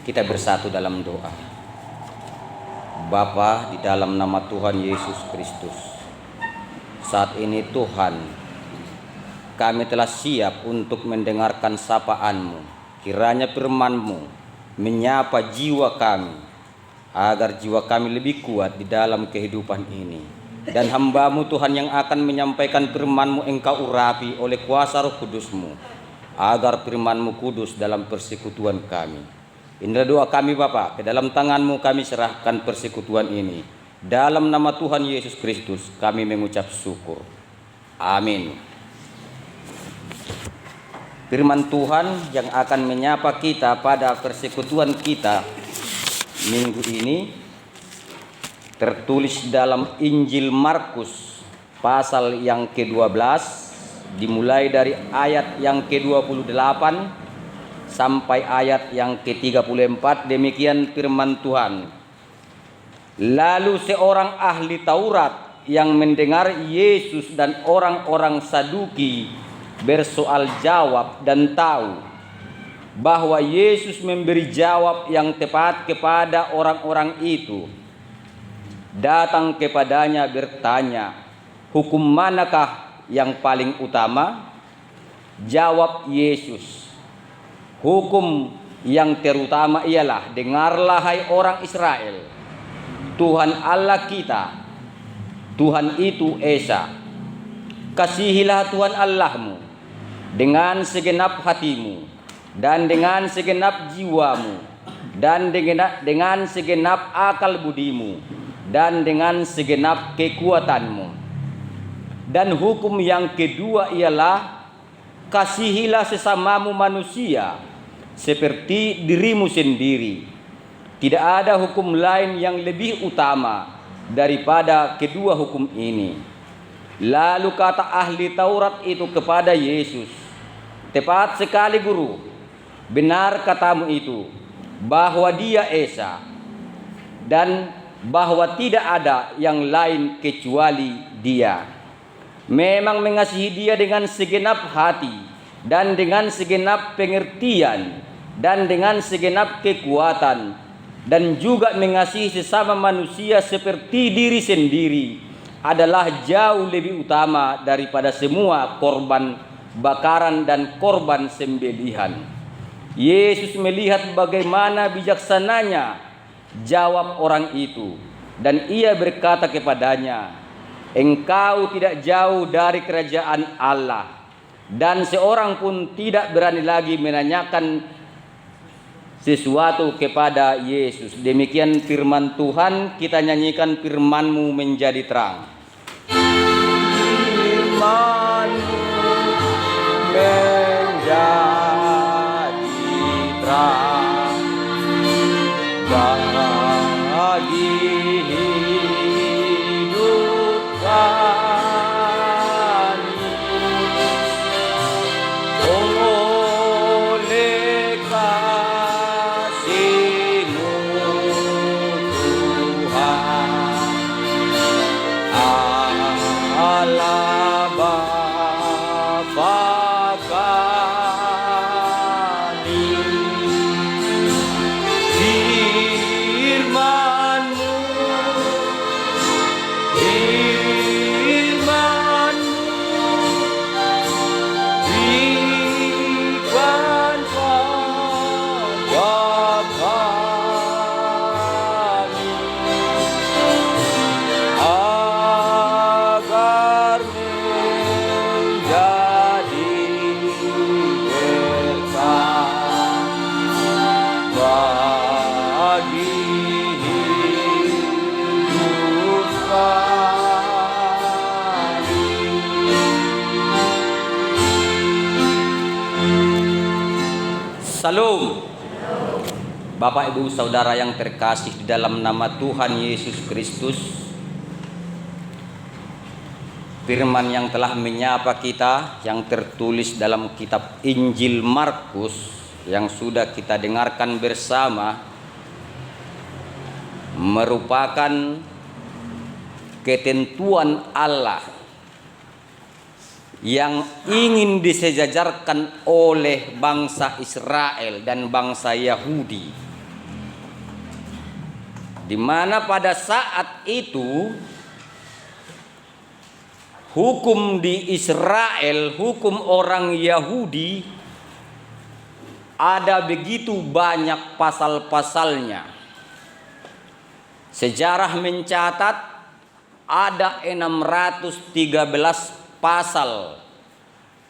Kita bersatu dalam doa. Bapa, di dalam nama Tuhan Yesus Kristus, saat ini Tuhan, kami telah siap untuk mendengarkan sapaan-Mu. Kiranya firman-Mu menyapa jiwa kami, agar jiwa kami lebih kuat di dalam kehidupan ini. Dan hamba-Mu Tuhan yang akan menyampaikan firman-Mu, Engkau urapi oleh kuasa Roh Kudus-Mu, agar firman-Mu kudus dalam persekutuan kami. Inilah doa kami Bapa, ke dalam tangan-Mu kami serahkan persekutuan ini. Dalam nama Tuhan Yesus Kristus kami mengucap syukur. Amin. Firman Tuhan yang akan menyapa kita pada persekutuan kita minggu ini tertulis dalam Injil Markus pasal yang ke-12, dimulai dari ayat yang ke-28 sampai ayat yang ke-34. Demikian firman Tuhan. Lalu seorang ahli Taurat yang mendengar Yesus dan orang-orang Saduki bersoal jawab dan tahu bahwa Yesus memberi jawab yang tepat kepada orang-orang itu, datang kepadanya bertanya, "Hukum manakah yang paling utama?" Jawab Yesus, "Hukum yang terutama ialah, dengarlah hai orang Israel, Tuhan Allah kita, Tuhan itu Esa. Kasihilah Tuhan Allahmu dengan segenap hatimu, dan dengan segenap jiwamu, dan dengan segenap akal budimu, dan dengan segenap kekuatanmu. Dan hukum yang kedua ialah, kasihilah sesamamu manusia seperti dirimu sendiri. Tidak ada hukum lain yang lebih utama daripada kedua hukum ini." Lalu kata ahli Taurat itu kepada Yesus, "Tepat sekali Guru, benar katamu itu, bahwa Dia Esa, dan bahwa tidak ada yang lain kecuali Dia. Memang mengasihi Dia dengan segenap hati, dan dengan segenap pengertian, dan dengan segenap kekuatan, dan juga mengasihi sesama manusia seperti diri sendiri adalah jauh lebih utama daripada semua korban bakaran dan korban sembelihan." Yesus melihat bagaimana bijaksananya jawab orang itu, dan Ia berkata kepadanya, "Engkau tidak jauh dari kerajaan Allah." Dan seorang pun tidak berani lagi menanyakan sesuatu kepada Yesus. Demikian firman Tuhan. Kita nyanyikan firman-Mu menjadi terang. Firman-Mu menjadi terang bagi hidup kami. Oleh kasih-Mu Tuhan, Allah Bapa kami. Firman-Mu, firman-Mu berikan pada kami, agar menjadi berkat bagi hidup kami. Salam. Bapak Ibu Saudara yang terkasih di dalam nama Tuhan Yesus Kristus, firman yang telah menyapa kita yang tertulis dalam kitab Injil Markus yang sudah kita dengarkan bersama merupakan ketentuan Allah yang ingin disejajarkan oleh bangsa Israel dan bangsa Yahudi di mana pada saat itu hukum di Israel, hukum orang Yahudi ada begitu banyak pasal-pasalnya. Sejarah mencatat ada 613 pasal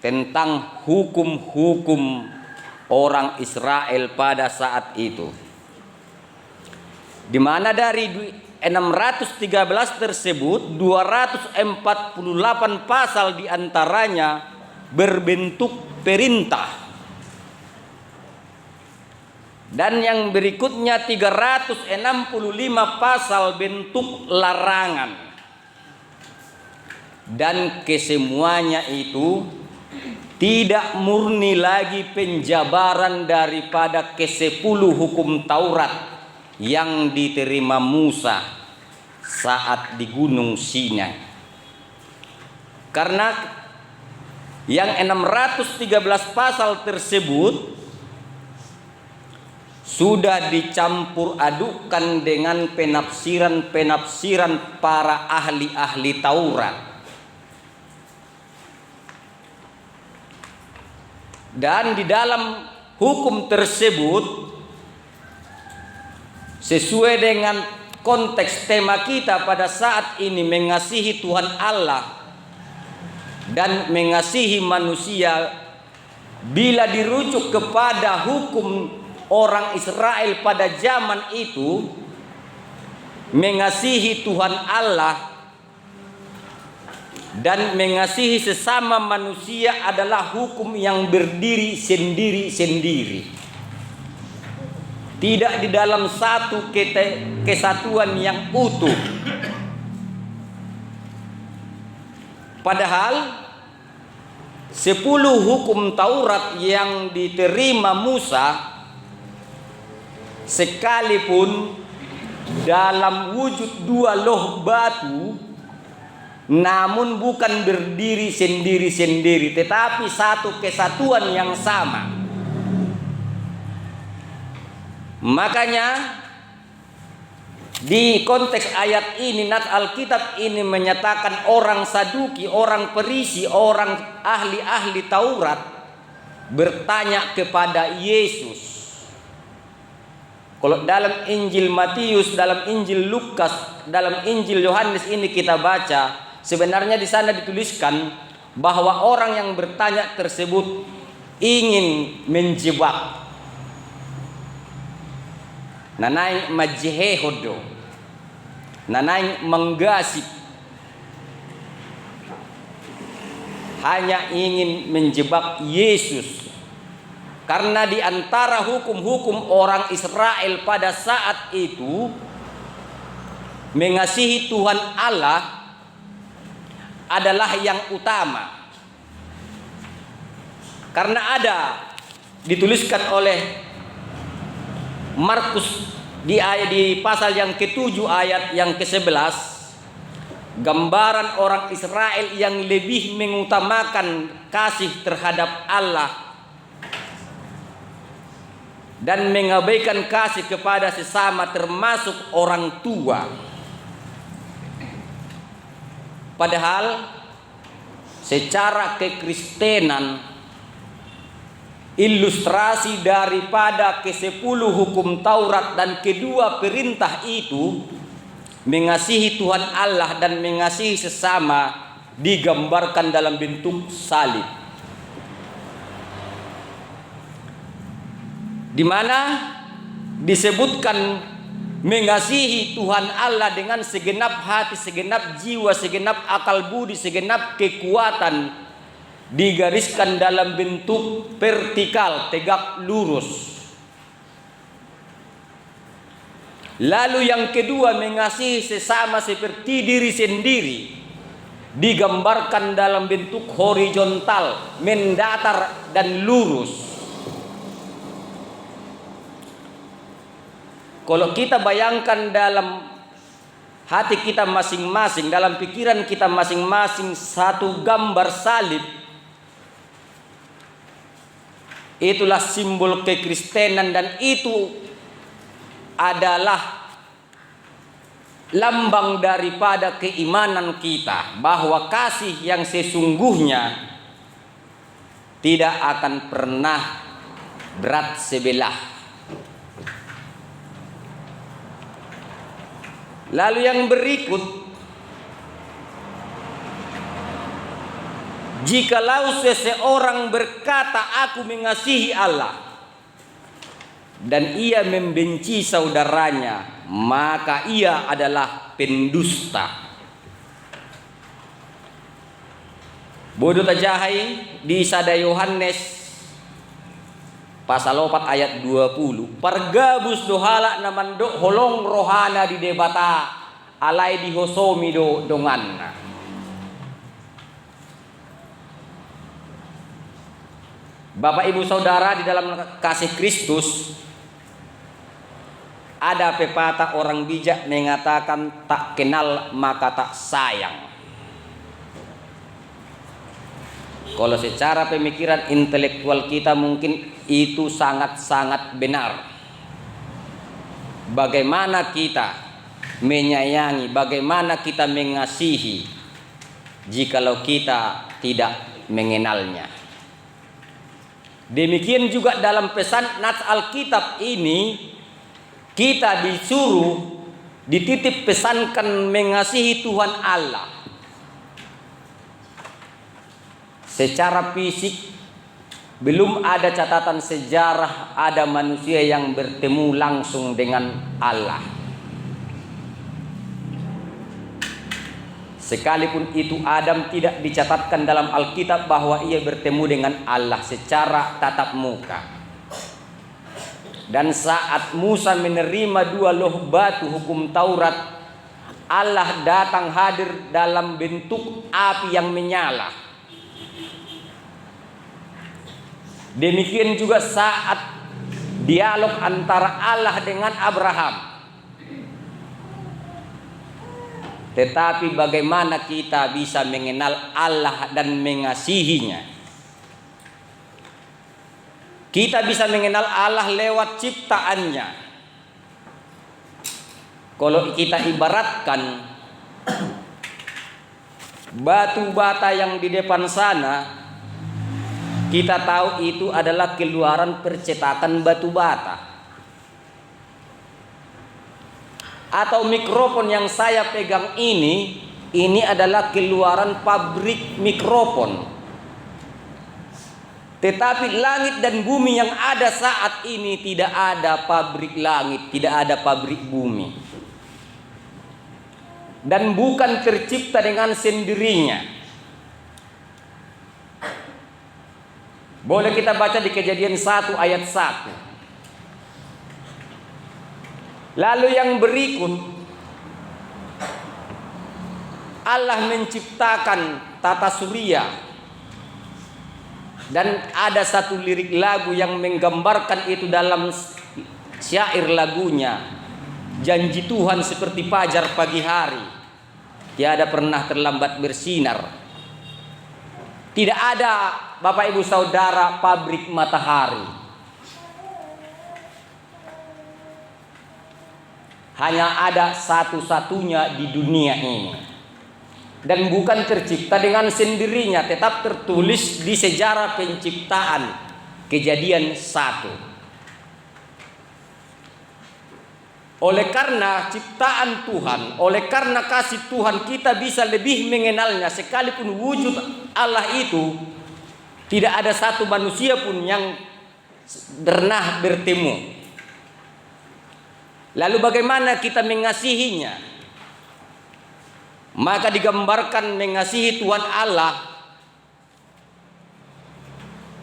tentang hukum-hukum orang Israel pada saat itu. Di mana dari 613 tersebut 248 pasal diantaranya berbentuk perintah. Dan yang berikutnya 365 pasal bentuk larangan. Dan kesemuanya itu tidak murni lagi penjabaran daripada ke-10 hukum Taurat yang diterima Musa saat di Gunung Sinai. Karena yang 613 pasal tersebut sudah dicampur adukkan dengan penafsiran-penafsiran para ahli-ahli Taurat. Dan di dalam hukum tersebut, sesuai dengan konteks tema kita pada saat ini, mengasihi Tuhan Allah dan mengasihi manusia, bila dirujuk kepada hukum orang Israel pada zaman itu, mengasihi Tuhan Allah dan mengasihi sesama manusia adalah hukum yang berdiri sendiri-sendiri. Tidak di dalam satu kesatuan yang utuh. Padahal 10 hukum Taurat yang diterima Musa sekalipun dalam wujud 2 loh batu, namun bukan berdiri sendiri-sendiri, tetapi satu kesatuan yang sama. Makanya di konteks ayat ini, Alkitab ini menyatakan orang Saduki, orang Perisi, orang ahli-ahli Taurat bertanya kepada Yesus. Kalau dalam Injil Matius, dalam Injil Lukas, dalam Injil Yohanes ini kita baca, sebenarnya di sana dituliskan bahwa orang yang bertanya tersebut ingin menjebak. Nanai majhehodo, nanai menggasip, hanya ingin menjebak Yesus. Karena di antara hukum-hukum orang Israel pada saat itu, mengasihi Tuhan Allah adalah yang utama. Karena ada dituliskan oleh Markus di pasal yang ke-7 ayat yang ke-11, gambaran orang Israel yang lebih mengutamakan kasih terhadap Allah dan mengabaikan kasih kepada sesama, termasuk orang tua. Padahal secara kekristenan, ilustrasi daripada ke-10 hukum Taurat dan kedua perintah itu, mengasihi Tuhan Allah dan mengasihi sesama, digambarkan dalam bentuk salib. Di mana disebutkan mengasihi Tuhan Allah dengan segenap hati, segenap jiwa, segenap akal budi, segenap kekuatan, digariskan dalam bentuk vertikal, tegak lurus. Lalu yang kedua, mengasihi sesama seperti diri sendiri, digambarkan dalam bentuk horizontal, mendatar dan lurus. Kalau kita bayangkan dalam hati kita masing-masing, dalam pikiran kita masing-masing, satu gambar salib, itulah simbol kekristenan, dan itu adalah lambang daripada keimanan kita bahwa kasih yang sesungguhnya tidak akan pernah berat sebelah. Lalu yang berikut, jikalau seseorang berkata aku mengasihi Allah dan ia membenci saudaranya, maka ia adalah pendusta. Bodoh tajahai di Sada Yohanes pasal 4 ayat 20. Pargabus dohala naman do holong rohana di debata alai di hosomi do donganna. Bapak Ibu Saudara, di dalam kasih Kristus ada pepatah orang bijak mengatakan tak kenal maka tak sayang. Kalau secara pemikiran intelektual kita mungkin itu sangat-sangat benar. Bagaimana kita menyayangi, bagaimana kita mengasihi jikalau kita tidak mengenalnya. Demikian juga dalam pesan Nats Alkitab ini, kita disuruh dititip pesankan mengasihi Tuhan Allah. Secara fisik belum ada catatan sejarah ada manusia yang bertemu langsung dengan Allah. Sekalipun itu Adam tidak dicatatkan dalam Alkitab bahwa ia bertemu dengan Allah secara tatap muka. Dan saat Musa menerima 2 loh batu hukum Taurat, Allah datang hadir dalam bentuk api yang menyala. Demikian juga saat dialog antara Allah dengan Abraham. Tetapi bagaimana kita bisa mengenal Allah dan mengasihinya? Kita bisa mengenal Allah lewat ciptaannya. Kalau kita ibaratkan batu bata yang di depan sana, kita tahu itu adalah keluaran percetakan batu bata. Atau mikrofon yang saya pegang ini adalah keluaran pabrik mikrofon. Tetapi langit dan bumi yang ada saat ini tidak ada pabrik langit, tidak ada pabrik bumi. Dan bukan tercipta dengan sendirinya. Boleh kita baca di Kejadian 1 ayat 1. Lalu yang berikut, Allah menciptakan tata surya. Dan ada satu lirik lagu yang menggambarkan itu dalam syair lagunya. Janji Tuhan seperti fajar pagi hari, tiada pernah terlambat bersinar. Tidak ada, Bapak Ibu Saudara, pabrik matahari. Hanya ada satu-satunya di dunia ini. Dan bukan tercipta dengan sendirinya, tetap tertulis di sejarah penciptaan Kejadian 1. Oleh karena ciptaan Tuhan, oleh karena kasih Tuhan, kita bisa lebih mengenalnya. Sekalipun wujud Allah itu tidak ada satu manusia pun yang pernah bertemu. Lalu bagaimana kita mengasihinya? Maka digambarkan mengasihi Tuhan Allah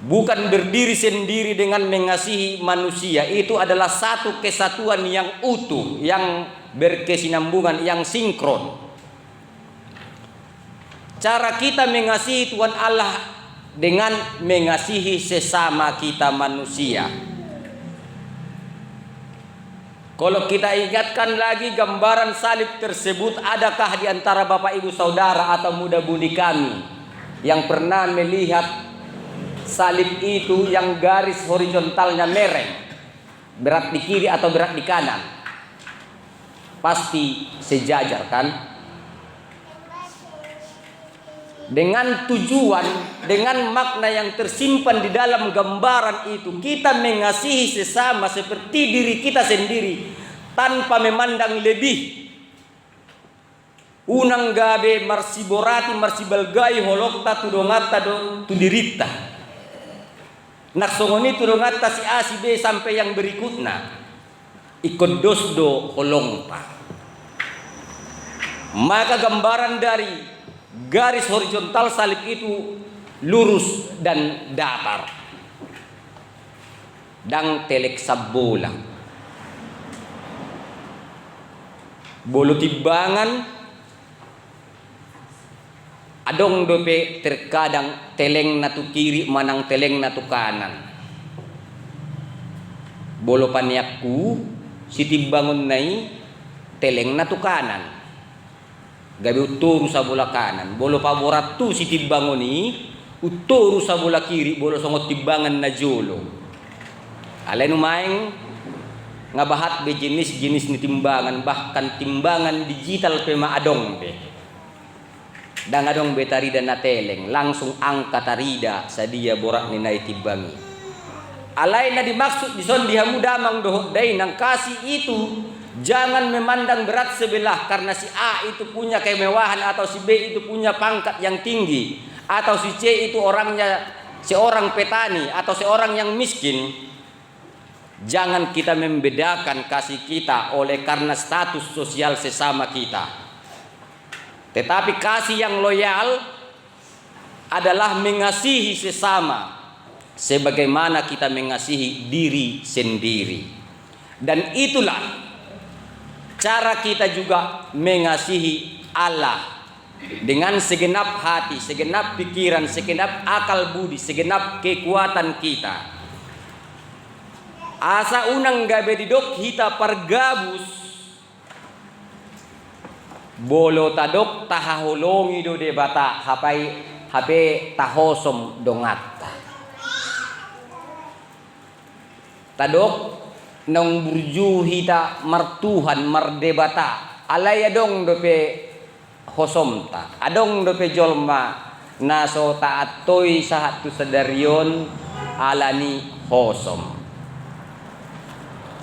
bukan berdiri sendiri dengan mengasihi manusia. Itu adalah satu kesatuan yang utuh, yang berkesinambungan, yang sinkron. Cara kita mengasihi Tuhan Allah dengan mengasihi sesama kita manusia. Kalau kita ingatkan lagi gambaran salib tersebut, adakah di antara Bapak Ibu Saudara atau muda-mudi kami yang pernah melihat salib itu yang garis horizontalnya mereng, berat di kiri atau berat di kanan? pasti sejajar kan? Dengan tujuan, dengan makna yang tersimpan di dalam gambaran itu, kita mengasihi sesama seperti diri kita sendiri tanpa memandang lebih. Unang gabe marsiborati marsibalgai holokta tudongata do tudirita. Naksongoni tudongata si A si B sampai yang berikutnya. Ikut dosdo holongpa. Maka gambaran dari garis horizontal salib itu lurus dan datar. Dang telek sabola. Bolo timbangan adong dope terkadang teleng na tu kiri manang teleng na tu kanan. Bolo paniakku si timbangon nai teleng na tu kanan. Gabi uturu sa bola kanan. Bolo paborat tu si timbangoni uturu sa bola kiri. Bolo songot timbangan na jolo. Alay numaing ngabahat be jenis-jenis ni timbangan, bahkan timbangan digital pe maadong be. Dan adong betarida na teleng langsung angka tarida sa dia borak ni nai timbangi. Alay na dimaksud dison dihamu damang dohot day nang kasih itu jangan memandang berat sebelah karena si A itu punya kemewahan atau si B itu punya pangkat yang tinggi atau si C itu orangnya seorang petani atau seorang yang miskin. Jangan kita membedakan kasih kita oleh karena status sosial sesama kita. Tetapi kasih yang loyal adalah mengasihi sesama sebagaimana kita mengasihi diri sendiri. Dan itulah cara kita juga mengasihi Allah dengan segenap hati, segenap pikiran, segenap akal budi, segenap kekuatan kita. Asa unang gabe didok hita pargabus bolo tadok tahahulongi do de bata hape tahosom dongatta. Tadok nang burju hita martuhan mardebata alaya dong dope hosomta adong dope jolma naso taatoy sahatu sadarion alani hosom.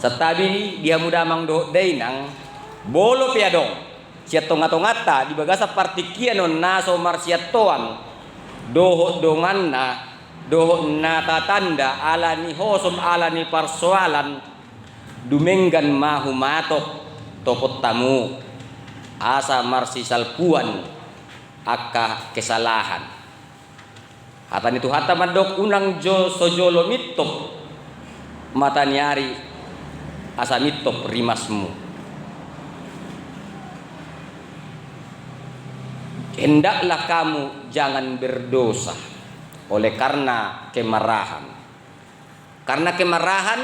Satabi dia mudamang do dainang bolo piadong siat tonga-tongata di bagasa partikianon naso marsiatoan doho donganna doho nata tanda alani hosom alani parsoalan dumenggan mahumatok topot tamu asa marsi salpuan akka kesalahan hatan itu hata madok unang jo sojolo mitok matanyari asa mitok rimasmu. Hendaklah kamu jangan berdosa oleh karena kemarahan. Karena kemarahan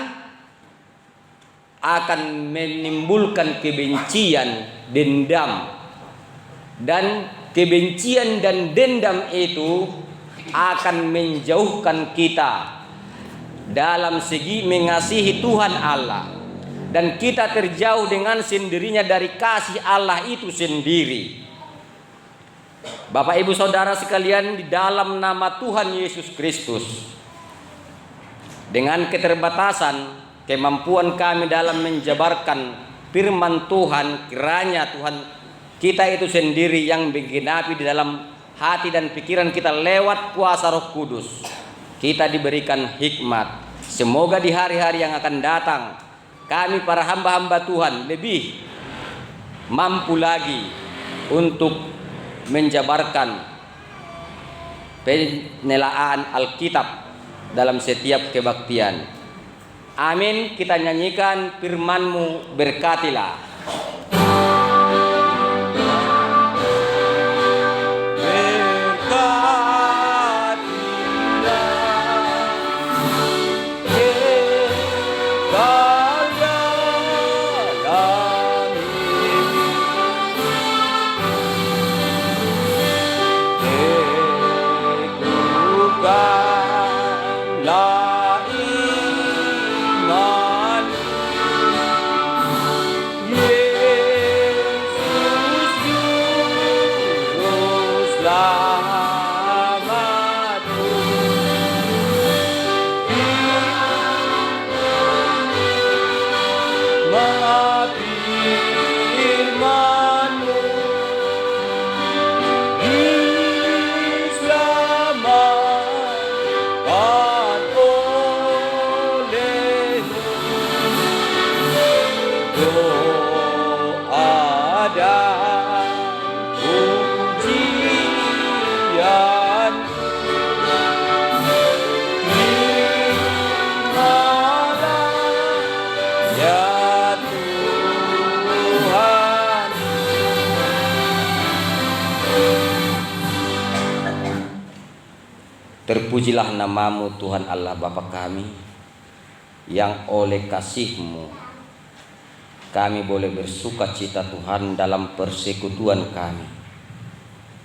akan menimbulkan kebencian, dendam. Dan kebencian dan dendam itu akan menjauhkan kita dalam segi mengasihi Tuhan Allah. Dan kita terjauh dengan sendirinya dari kasih Allah itu sendiri. Bapak Ibu Saudara sekalian, di dalam nama Tuhan Yesus Kristus, dengan keterbatasan kemampuan kami dalam menjabarkan firman Tuhan, kiranya Tuhan kita itu sendiri yang menggenapi di dalam hati dan pikiran kita lewat kuasa Roh Kudus. Kita diberikan hikmat. Semoga di hari-hari yang akan datang kami para hamba-hamba Tuhan lebih mampu lagi untuk menjabarkan penelaan Alkitab dalam setiap kebaktian. Amin. Kita nyanyikan firman-Mu, berkatilah. Yeah. Terpujilah namamu Tuhan Allah Bapa kami, yang oleh kasih-Mu kami boleh bersuka cita Tuhan dalam persekutuan kami.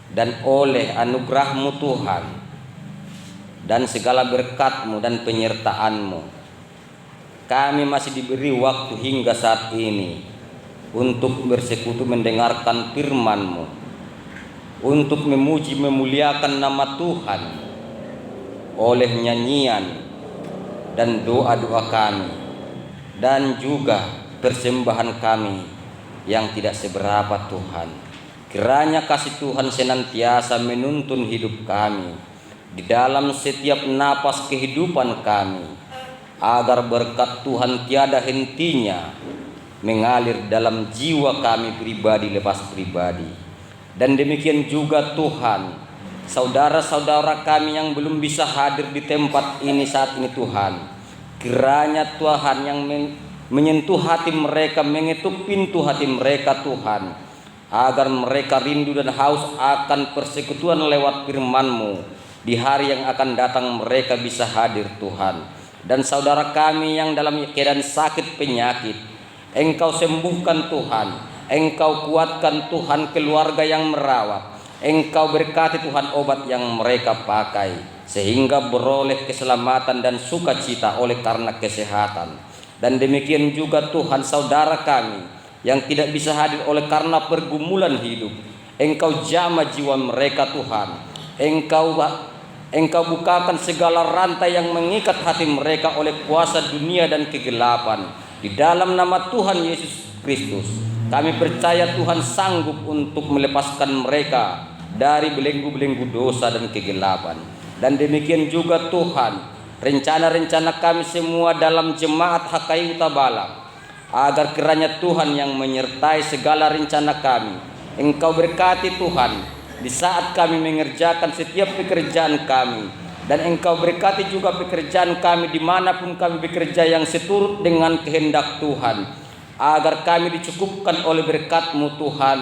Dan oleh anugerah-Mu Tuhan dan segala berkat-Mu dan penyertaan-Mu, kami masih diberi waktu hingga saat ini untuk bersekutu mendengarkan firman-Mu, untuk memuji memuliakan nama Tuhan oleh nyanyian dan doa-doa kami, dan juga persembahan kami yang tidak seberapa Tuhan. Kiranya kasih Tuhan senantiasa menuntun hidup kami di dalam setiap napas kehidupan kami, agar berkat Tuhan tiada hentinya mengalir dalam jiwa kami pribadi lepas pribadi. Dan demikian juga Tuhan, saudara-saudara kami yang belum bisa hadir di tempat ini saat ini Tuhan, kiranya Tuhan yang menyentuh hati mereka, mengetuk pintu hati mereka Tuhan, agar mereka rindu dan haus akan persekutuan lewat firman-Mu. Di hari yang akan datang mereka bisa hadir Tuhan. Dan saudara kami yang dalam keadaan sakit penyakit, Engkau sembuhkan Tuhan, Engkau kuatkan Tuhan keluarga yang merawat, Engkau berkati Tuhan obat yang mereka pakai, sehingga beroleh keselamatan dan sukacita oleh karena kesehatan. Dan demikian juga Tuhan saudara kami yang tidak bisa hadir oleh karena pergumulan hidup, Engkau jamah jiwa mereka Tuhan, Engkau bukakan segala rantai yang mengikat hati mereka oleh kuasa dunia dan kegelapan. Di dalam nama Tuhan Yesus Kristus, kami percaya Tuhan sanggup untuk melepaskan mereka dari belenggu-belenggu dosa dan kegelapan. Dan demikian juga Tuhan, rencana-rencana kami semua dalam jemaat HKI Utabalang, agar kiranya Tuhan yang menyertai segala rencana kami. Engkau berkati Tuhan di saat kami mengerjakan setiap pekerjaan kami, dan Engkau berkati juga pekerjaan kami dimanapun kami bekerja yang seturut dengan kehendak Tuhan, agar kami dicukupkan oleh berkat-Mu Tuhan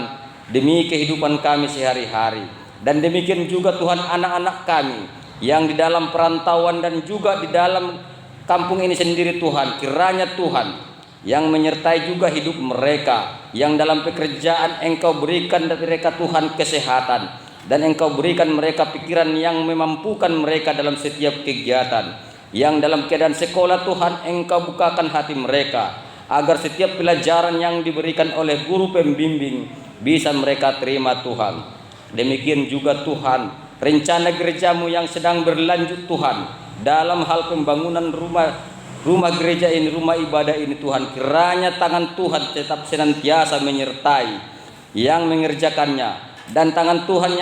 demi kehidupan kami sehari-hari. Dan demikian juga Tuhan anak-anak kami yang di dalam perantauan dan juga di dalam kampung ini sendiri Tuhan, kiranya Tuhan yang menyertai juga hidup mereka, yang dalam pekerjaan Engkau berikan mereka Tuhan kesehatan, dan Engkau berikan mereka pikiran yang memampukan mereka dalam setiap kegiatan. Yang dalam keadaan sekolah Tuhan, Engkau bukakan hati mereka, agar setiap pelajaran yang diberikan oleh guru pembimbing bisa mereka terima Tuhan. Demikian juga Tuhan, rencana gereja-Mu yang sedang berlanjut Tuhan, dalam hal pembangunan rumah gereja ini, rumah ibadah ini Tuhan, kiranya tangan Tuhan tetap senantiasa menyertai yang mengerjakannya, dan tangan Tuhan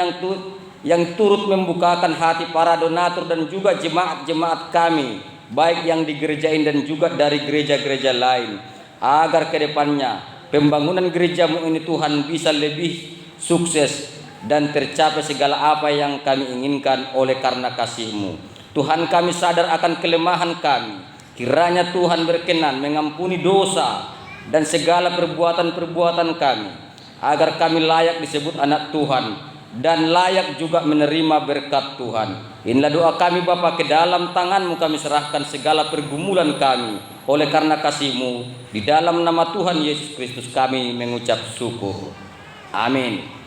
yang turut membukakan hati para donatur dan juga jemaat-jemaat kami, baik yang di gereja ini dan juga dari gereja-gereja lain, agar kedepannya pembangunan gereja-Mu ini Tuhan bisa lebih sukses dan tercapai segala apa yang kami inginkan oleh karena kasih-Mu. Tuhan, kami sadar akan kelemahan kami. Kiranya Tuhan berkenan mengampuni dosa dan segala perbuatan-perbuatan kami, agar kami layak disebut anak Tuhan dan layak juga menerima berkat Tuhan. Inilah doa kami Bapa, ke dalam tangan-Mu kami serahkan segala pergumulan kami oleh karena kasih-Mu. Di dalam nama Tuhan Yesus Kristus kami mengucap syukur. Amin.